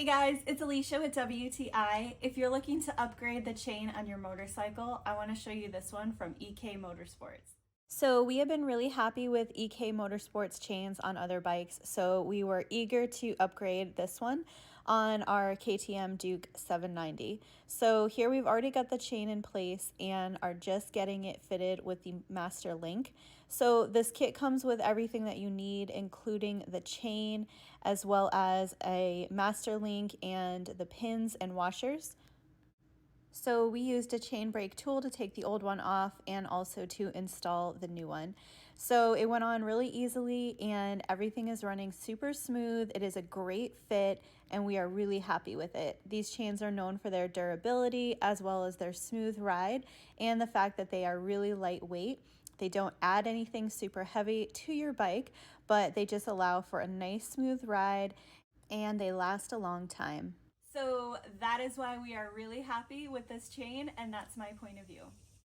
Hey guys, it's Alicia with WTI. If you're looking to upgrade the chain on your motorcycle, I want to show you this one from EK Motorsports. So we have been really happy with EK Motorsports chains on other bikes, so we were eager to upgrade this one on our KTM Duke 790. So here we've already got the chain in place and are just getting it fitted with the Master Link. So this kit comes with everything that you need, including the chain as well as a Master Link and the pins and washers. So we used a chain brake tool to take the old one off and also to install the new one. So it went on really easily and everything is running super smooth. It is a great fit and we are really happy with it. These chains are known for their durability as well as their smooth ride and the fact that they are really lightweight. They don't add anything super heavy to your bike, but they just allow for a nice smooth ride and they last a long time. So that is why we are really happy with this chain, and that's my point of view.